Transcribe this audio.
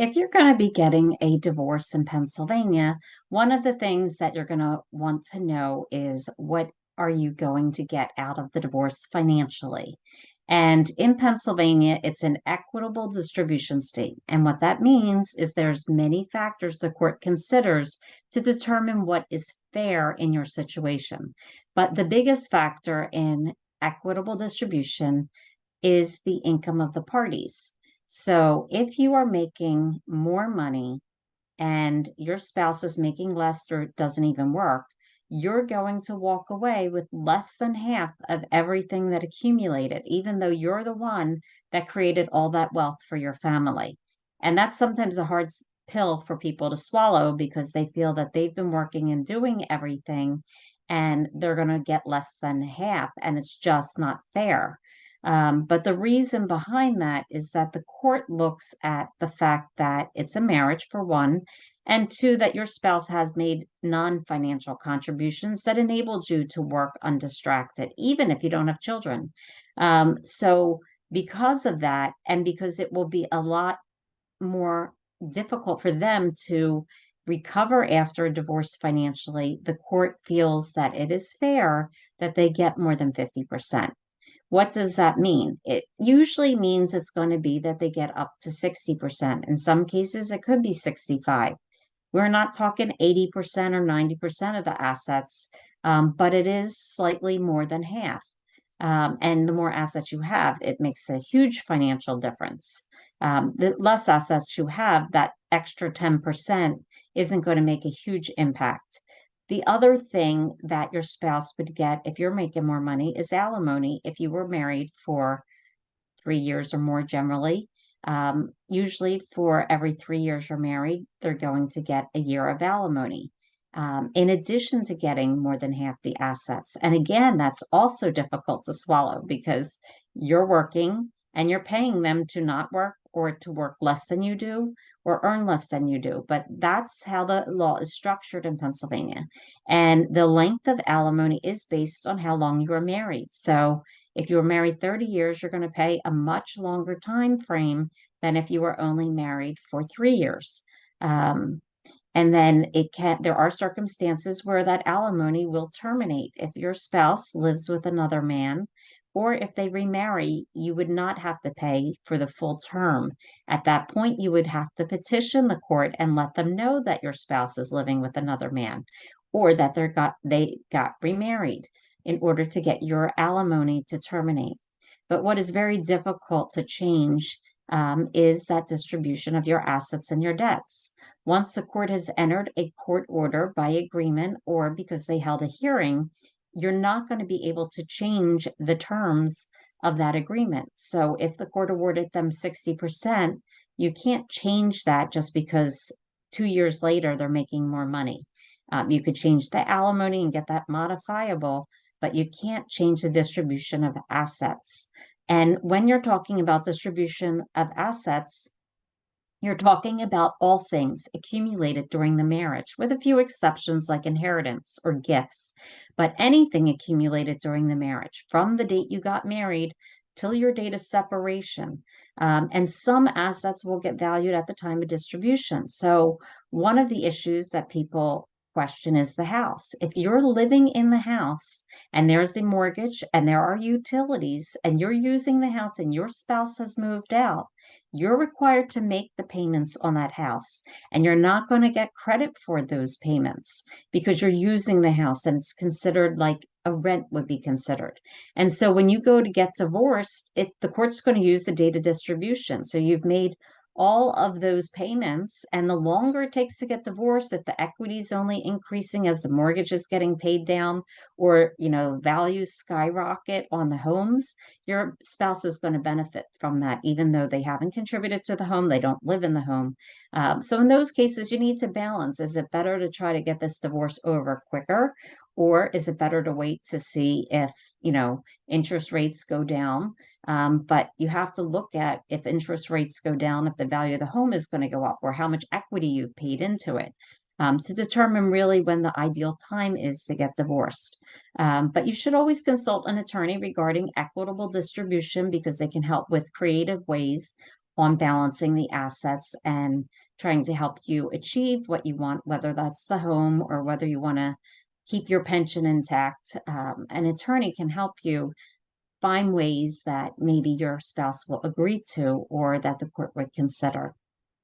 If you're going to be getting a divorce in Pennsylvania, one of the things that you're going to want to know is what are you going to get out of the divorce financially? And in Pennsylvania, it's an equitable distribution state. And what that means is there's many factors the court considers to determine what is fair in your situation. But the biggest factor in equitable distribution is the income of the parties. So if you are making more money and your spouse is making less or it doesn't even work, you're going to walk away with less than half of everything that accumulated, even though you're the one that created all that wealth for your family. And that's sometimes a hard pill for people to swallow because they feel that they've been working and doing everything and they're going to get less than half, and it's just not fair. But the reason behind that is that the court looks at the fact that it's a marriage, for one, and two, that your spouse has made non-financial contributions that enabled you to work undistracted, even if you don't have children. So because of that, and because it will be a lot more difficult for them to recover after a divorce financially, the court feels that it is fair that they get more than 50%. What does that mean? It usually means it's going to be that they get up to 60%. In some cases, it could be 65. We're not talking 80% or 90% of the assets, but it is slightly more than half. And the more assets you have, it makes a huge financial difference. The less assets you have, that extra 10% isn't going to make a huge impact. The other thing that your spouse would get if you're making more money is alimony if you were married for 3 years or more generally. Usually, for every 3 years you're married, they're going to get a year of alimony, in addition to getting more than half the assets. And again, that's also difficult to swallow because you're working and you're paying them to not work or to work less than you do or earn less than you do. But that's how the law is structured in Pennsylvania. And the length of alimony is based on how long you are married. So if you were married 30 years, you're going to pay a much longer time frame than if you were only married for 3 years. Um, and then there are circumstances where that alimony will terminate. If your spouse lives with another man, or if they remarry, you would not have to pay for the full term. At that point, you would have to petition the court and let them know that your spouse is living with another man, or that they got remarried in order to get your alimony to terminate. But what is very difficult to change is that distribution of your assets and your debts. Once the court has entered a court order by agreement or because they held a hearing, you're not going to be able to change the terms of that agreement. So if the court awarded them 60%, you can't change that just because 2 years later they're making more money. You could change the alimony and get that modifiable, but you can't change the distribution of assets. And when you're talking about distribution of assets, you're talking about all things accumulated during the marriage, with a few exceptions like inheritance or gifts, but anything accumulated during the marriage from the date you got married till your date of separation. And some assets will get valued at the time of distribution. So, one of the issues that people question is the house. If you're living in the house and there's a mortgage and there are utilities and you're using the house and your spouse has moved out, you're required to make the payments on that house, and you're not going to get credit for those payments because you're using the house and it's considered like a rent would be considered. And so when you go to get divorced, the court's going to use the date of distribution. So you've made all of those payments, and the longer it takes to get divorced, if the equity is only increasing as the mortgage is getting paid down, or values skyrocket on the homes, your spouse is going to benefit from that, even though they haven't contributed to the home, they don't live in the home. So in those cases, you need to balance. Is it better to try to get this divorce over quicker, or is it better to wait to see if interest rates go down? But you have to look at, if interest rates go down, if the value of the home is going to go up, or how much equity you've paid into it, to determine really when the ideal time is to get divorced. But you should always consult an attorney regarding equitable distribution because they can help with creative ways on balancing the assets and trying to help you achieve what you want, whether that's the home or whether you want to keep your pension intact. An attorney can help you find ways that maybe your spouse will agree to or that the court would consider.